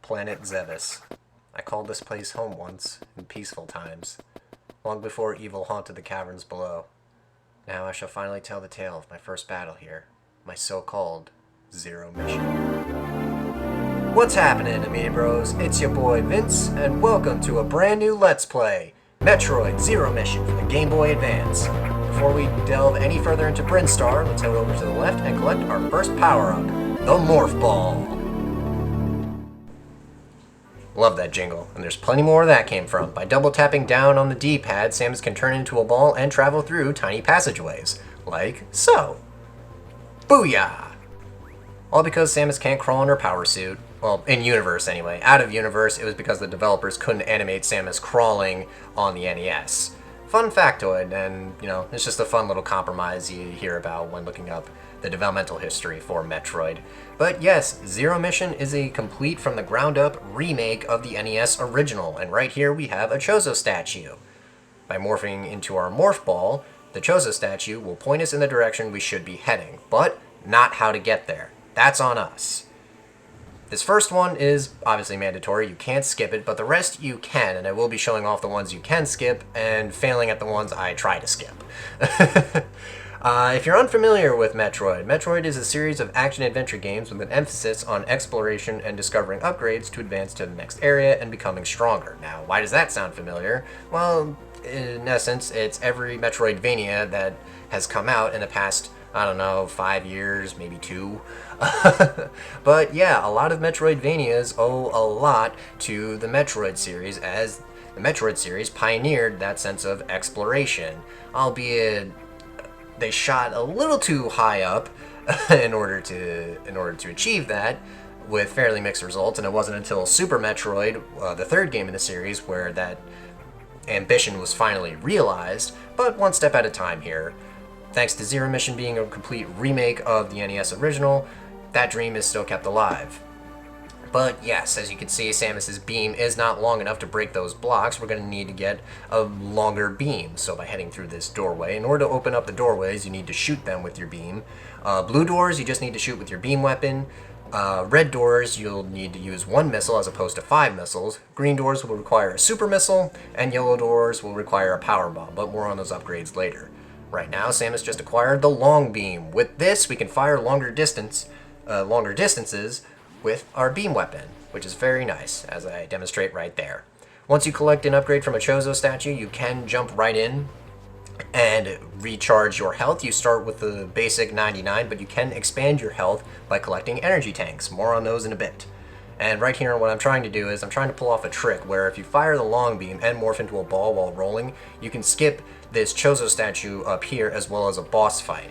planet Zebes. I called this place home once, in peaceful times, long before evil haunted the caverns below. Now I shall finally tell the tale of my first battle here, my so-called Zero Mission. What's happening, Amiibros? It's your boy Vince, and welcome to a brand new Let's Play, Metroid Zero Mission for the Game Boy Advance. Before we delve any further into Brinstar, let's head over to the left and collect our first power-up, the Morph Ball. Love that jingle, and there's plenty more where that came from. By double tapping down on the D-pad, Samus can turn into a ball and travel through tiny passageways, like so. Booyah! All because Samus can't crawl in her power suit. Well, in universe anyway. Out of universe, it was because the developers couldn't animate Samus crawling on the NES. Fun factoid, and, it's just a fun little compromise you hear about when looking up the developmental history for Metroid. But yes, Zero Mission is a complete from the ground up remake of the NES original, and right here we have a Chozo statue. By morphing into our Morph Ball, the Chozo statue will point us in the direction we should be heading, but not how to get there. That's on us. This first one is obviously mandatory, you can't skip it, but the rest you can, and I will be showing off the ones you can skip, and failing at the ones I try to skip. If you're unfamiliar with Metroid, Metroid is a series of action-adventure games with an emphasis on exploration and discovering upgrades to advance to the next area and becoming stronger. Now, why does that sound familiar? Well, in essence, it's every Metroidvania that has come out in the past, 5 years, maybe 2. But yeah, a lot of Metroidvanias owe a lot to the Metroid series, as the Metroid series pioneered that sense of exploration, albeit they shot a little too high up in order to achieve that, with fairly mixed results, and it wasn't until Super Metroid, the third game in the series, where that ambition was finally realized, but one step at a time here. Thanks to Zero Mission being a complete remake of the NES original, that dream is still kept alive. But yes, as you can see, Samus's beam is not long enough to break those blocks. We're going to need to get a longer beam. So by heading through this doorway, in order to open up the doorways, you need to shoot them with your beam. Blue doors, you just need to shoot with your beam weapon. Red doors, you'll need to use 1 missile as opposed to 5 missiles. Green doors will require a super missile, and yellow doors will require a power bomb, but more on those upgrades later. Right now, Samus just acquired the long beam. With this, we can fire longer distances with our beam weapon, which is very nice, as I demonstrate right there. Once you collect an upgrade from a Chozo statue, you can jump right in and recharge your health. You start with the basic 99, but you can expand your health by collecting energy tanks. More on those in a bit. And right here, what I'm trying to do is I'm trying to pull off a trick where if you fire the long beam and morph into a ball while rolling, you can skip this Chozo statue up here as well as a boss fight.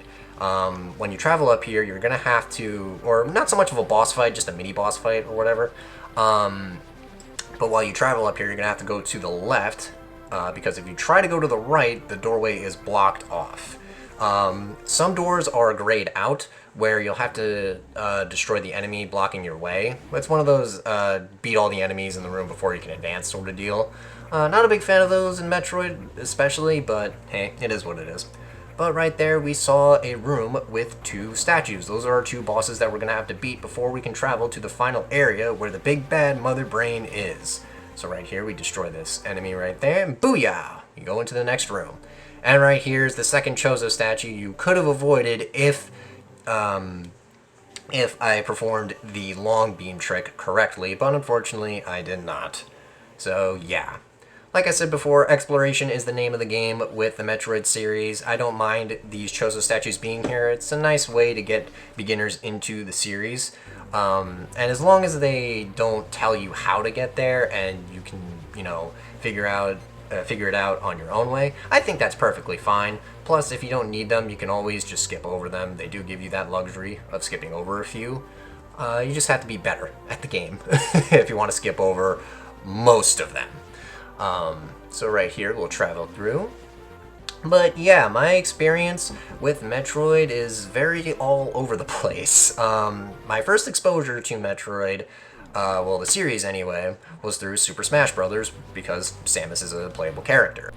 When you travel up here, you're going to have to, or not so much of a boss fight, just a mini boss fight or whatever. But while you travel up here, you're going to have to go to the left, because if you try to go to the right, the doorway is blocked off. Some doors are grayed out, where you'll have to destroy the enemy blocking your way. It's one of those beat all the enemies in the room before you can advance sort of deal. Not a big fan of those in Metroid especially, but hey, it is what it is. But right there, we saw a room with 2 statues. Those are our 2 bosses that we're going to have to beat before we can travel to the final area where the big bad Mother Brain is. So right here, we destroy this enemy right there, and booyah! You go into the next room. And right here is the second Chozo statue you could have avoided if I performed the long beam trick correctly, but unfortunately, I did not. So yeah. Like I said before, exploration is the name of the game with the Metroid series. I don't mind these Chozo statues being here. It's a nice way to get beginners into the series. And as long as they don't tell you how to get there and you can, figure it out on your own way, I think that's perfectly fine. Plus, if you don't need them, you can always just skip over them. They do give you that luxury of skipping over a few. You just have to be better at the game if you want to skip over most of them. So right here, we'll travel through. But yeah, my experience with Metroid is very all over the place. My first exposure to Metroid, well, the series anyway, was through Super Smash Bros. Because Samus is a playable character.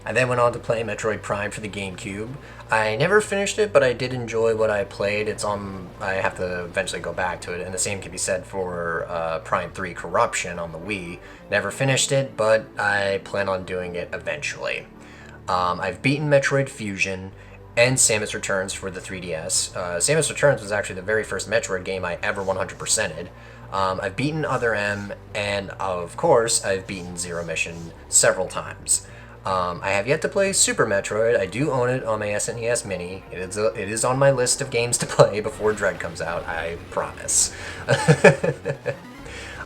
I then went on to play Metroid Prime for the GameCube. I never finished it, but I did enjoy what I played. I have to eventually go back to it, and the same can be said for Prime 3 Corruption on the Wii. Never finished it, but I plan on doing it eventually. I've beaten Metroid Fusion and Samus Returns for the 3DS. Samus Returns was actually the very first Metroid game I ever 100%ed. I've beaten Other M, and of course, I've beaten Zero Mission several times. I have yet to play Super Metroid. I do own it on my SNES Mini. It is on my list of games to play before Dread comes out, I promise.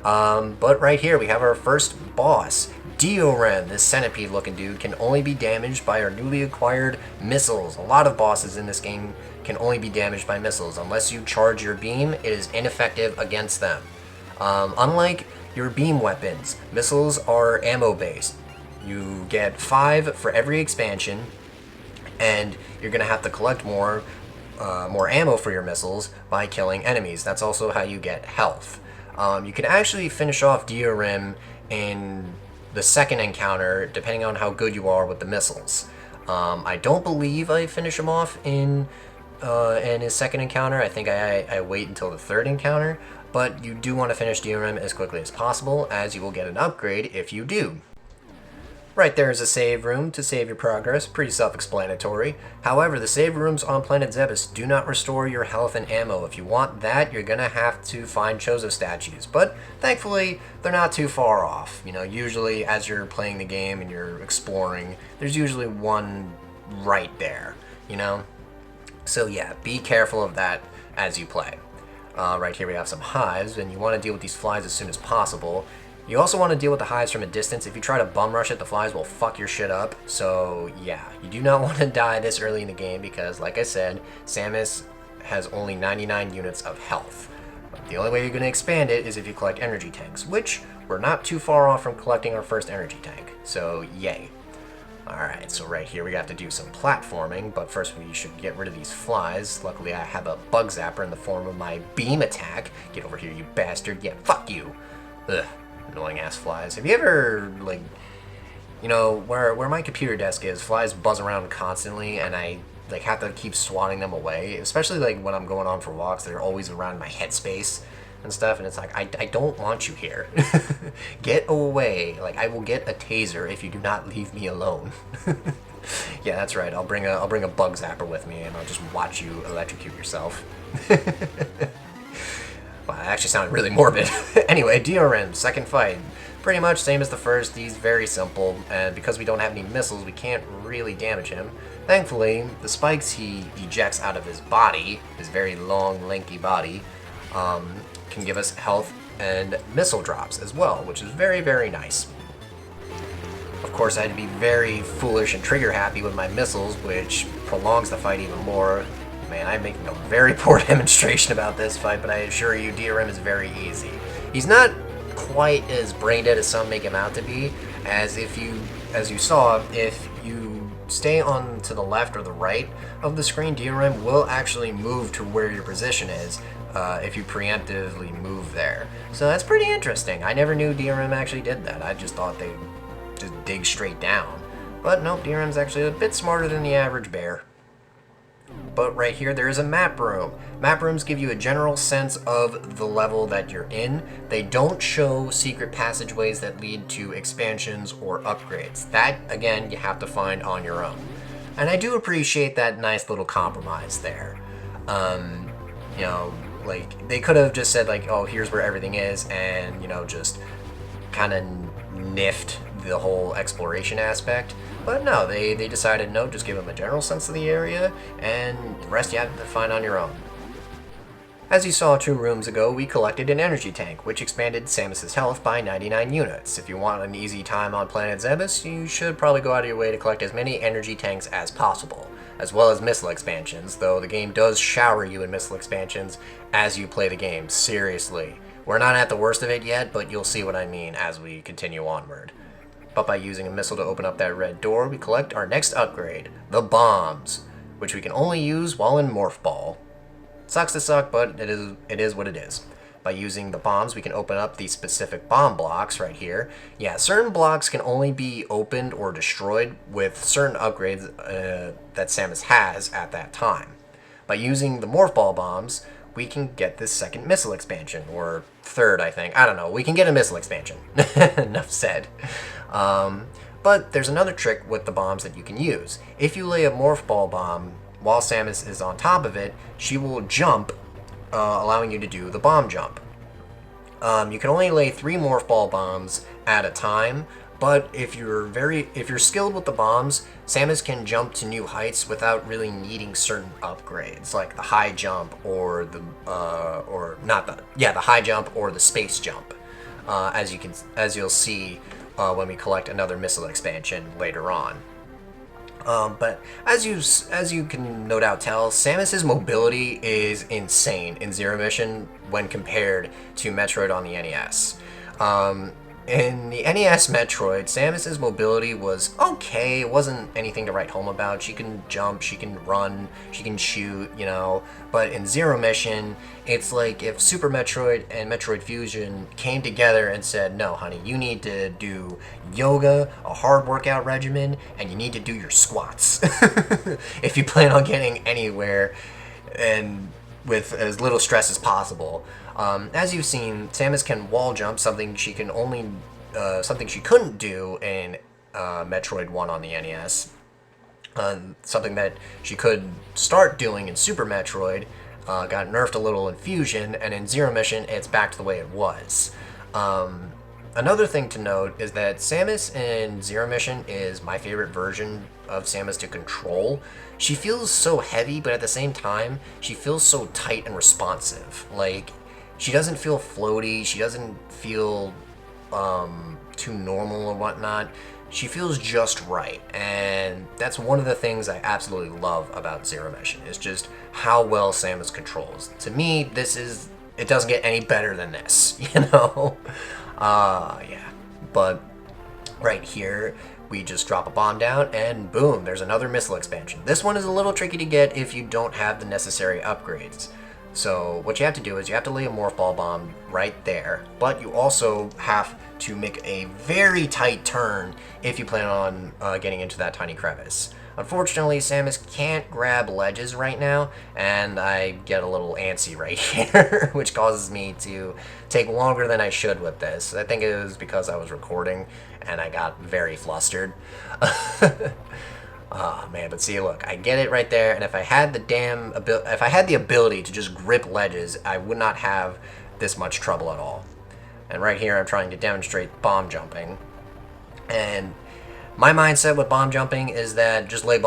But right here, we have our first boss. Dioren, this centipede-looking dude, can only be damaged by our newly acquired missiles. A lot of bosses in this game can only be damaged by missiles. Unless you charge your beam, it is ineffective against them. Unlike your beam weapons, missiles are ammo-based. You get 5 for every expansion, and you're going to have to collect more ammo for your missiles by killing enemies. That's also how you get health. You can actually finish off Dioren in the second encounter, depending on how good you are with the missiles. I don't believe I finish him off in his second encounter. I think I wait until the third encounter, but you do want to finish Dioren as quickly as possible, as you will get an upgrade if you do. Right there is a save room to save your progress, pretty self-explanatory. However, the save rooms on planet Zebes do not restore your health and ammo. If you want that, you're gonna have to find Chozo statues, but thankfully, they're not too far off. You know, usually as you're playing the game and you're exploring, there's usually one right there, you know? So yeah, be careful of that as you play. Right here we have some hives, and you want to deal with these flies as soon as possible. You also want to deal with the hives from a distance. If you try to bum rush it, the flies will fuck your shit up. So yeah, you do not want to die this early in the game because, like I said, Samus has only 99 units of health. The only way you're going to expand it is if you collect energy tanks, which we're not too far off from collecting our first energy tank. So yay. Alright, so right here we have to do some platforming, but first we should get rid of these flies. Luckily I have a bug zapper in the form of my beam attack. Get over here, you bastard. Yeah, fuck you. Ugh. Annoying ass flies. Have you ever, like, you know, where my computer desk is, flies buzz around constantly, and I like have to keep swatting them away. Especially like when I'm going on for walks, they're always around my headspace and stuff, and it's like I don't want you here. Get away. Like, I will get a taser if you do not leave me alone. Yeah, that's right. I'll bring a bug zapper with me, and I'll just watch you electrocute yourself. Wow, that actually sounded really morbid. Anyway, Dioren, second fight. Pretty much same as the first. He's very simple, and because we don't have any missiles, we can't really damage him. Thankfully, the spikes he ejects out of his body, his very long, lanky body, can give us health and missile drops as well, which is very, very nice. Of course, I had to be very foolish and trigger happy with my missiles, which prolongs the fight even more. Man, I'm making a very poor demonstration about this fight, but I assure you, Dioren is very easy. He's not quite as brain dead as some make him out to be, as you saw, if you stay on to the left or the right of the screen, Dioren will actually move to where your position is if you preemptively move there. So that's pretty interesting. I never knew Dioren actually did that. I just thought they'd just dig straight down. But nope, Dioren's actually a bit smarter than the average bear. But right here, there is a map room. Map rooms give you a general sense of the level that you're in. They don't show secret passageways that lead to expansions or upgrades. That, again, you have to find on your own. And I do appreciate that nice little compromise there. You know, like, they could have just said, like, oh, here's where everything is, and, you know, just kind of niffed the whole exploration aspect. But no, they decided, no, just give them a general sense of the area, and the rest you have to find on your own. As you saw 2 rooms ago, we collected an energy tank, which expanded Samus's health by 99 units. If you want an easy time on planet Zebes, you should probably go out of your way to collect as many energy tanks as possible, as well as missile expansions, though the game does shower you in missile expansions as you play the game, seriously. We're not at the worst of it yet, but you'll see what I mean as we continue onward. But by using a missile to open up that red door, we collect our next upgrade, the bombs, which we can only use while in Morph Ball. Sucks to suck, but it is what it is. By using the bombs, we can open up these specific bomb blocks right here. Yeah, certain blocks can only be opened or destroyed with certain upgrades that Samus has at that time. By using the Morph Ball bombs, we can get this second missile expansion, or third, I think. I don't know. We can get a missile expansion. Enough said. But there's another trick with the bombs that you can use. If you lay a Morph Ball bomb while Samus is on top of it, she will jump, allowing you to do the bomb jump. You can only lay 3 Morph Ball bombs at a time, but if you're skilled with the bombs, Samus can jump to new heights without really needing certain upgrades, like the high jump or the high jump or the space jump, as you'll see when we collect another missile expansion later on. But as you can no doubt tell, Samus's mobility is insane in Zero Mission when compared to Metroid on the NES. In the NES Metroid, Samus's mobility was okay. It wasn't anything to write home about. She can jump, she can run, she can shoot, you know. But in Zero Mission, it's like if Super Metroid and Metroid Fusion came together and said, no, honey, you need to do yoga, a hard workout regimen, and you need to do your squats. If you plan on getting anywhere and with as little stress as possible. As you've seen, Samus can wall jump, something she couldn't do in Metroid 1 on the NES. Something that she could start doing in Super Metroid, got nerfed a little in Fusion, and in Zero Mission, it's back to the way it was. Another thing to note is that Samus in Zero Mission is my favorite version of Samus to control. She feels so heavy, but at the same time, she feels so tight and responsive. Like, she doesn't feel floaty, she doesn't feel too normal or whatnot. She feels just right, and that's one of the things I absolutely love about Zero Mission, is just how well Samus controls. To me, it doesn't get any better than this, you know? Yeah. But right here, we just drop a bomb down, and boom, there's another missile expansion. This one is a little tricky to get if you don't have the necessary upgrades. So what you have to do is you have to lay a Morph Ball bomb right there, but you also have to make a very tight turn if you plan on getting into that tiny crevice. Unfortunately, Samus can't grab ledges right now, and I get a little antsy right here, which causes me to take longer than I should with this. I think it was because I was recording, and I got very flustered. Oh man, but see, look, I get it right there, and if I had the ability to just grip ledges, I would not have this much trouble at all. And right here, I'm trying to demonstrate bomb jumping. And my mindset with bomb jumping is that just lay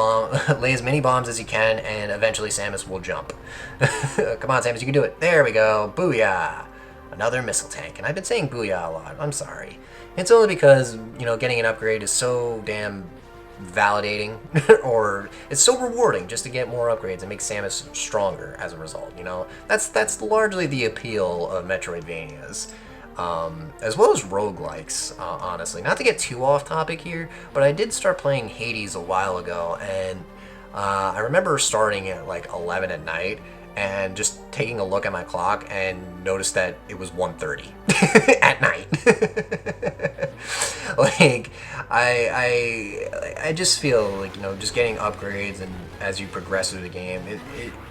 as many bombs as you can, and eventually Samus will jump. Come on, Samus, you can do it. There we go. Booyah! Another missile tank. And I've been saying booyah a lot. I'm sorry. It's only because, you know, getting an upgrade is so damn validating, or it's so rewarding just to get more upgrades and make Samus stronger as a result, you know? That's largely the appeal of Metroidvanias. As well as roguelikes, honestly. Not to get too off topic here, but I did start playing Hades a while ago, and I remember starting at like 11 at night and just taking a look at my clock and noticed that it was 1:30 at night. Like, I just feel like, you know, just getting upgrades and as you progress through the game,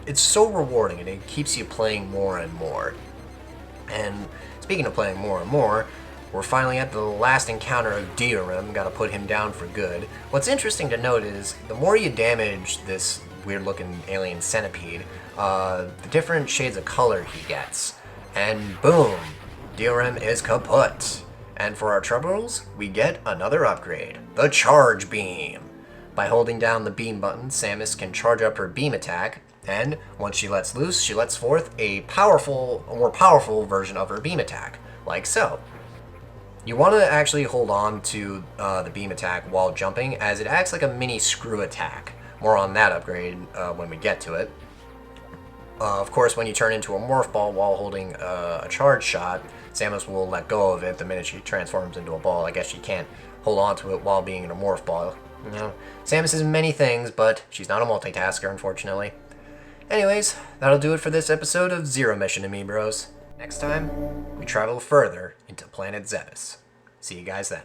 it's so rewarding, and it keeps you playing more and more. And speaking of playing more and more, we're finally at the last encounter of Diorim. Gotta put him down for good. What's interesting to note is, the more you damage this weird-looking alien centipede, the different shades of color he gets. And boom, Diorim is kaput. And for our troubles, we get another upgrade, the Charge Beam. By holding down the beam button, Samus can charge up her beam attack, and once she lets loose, she lets forth a more powerful version of her beam attack, like so. You want to actually hold on to the beam attack while jumping, as it acts like a mini screw attack. More on that upgrade when we get to it. Of course, when you turn into a Morph Ball while holding a charge shot, Samus will let go of it the minute she transforms into a ball. I guess she can't hold on to it while being in a Morph Ball. You know, Samus is many things, but she's not a multitasker, unfortunately. Anyways, that'll do it for this episode of Zero Mission to me, bros. Next time, we travel further into planet Zebes. See you guys then.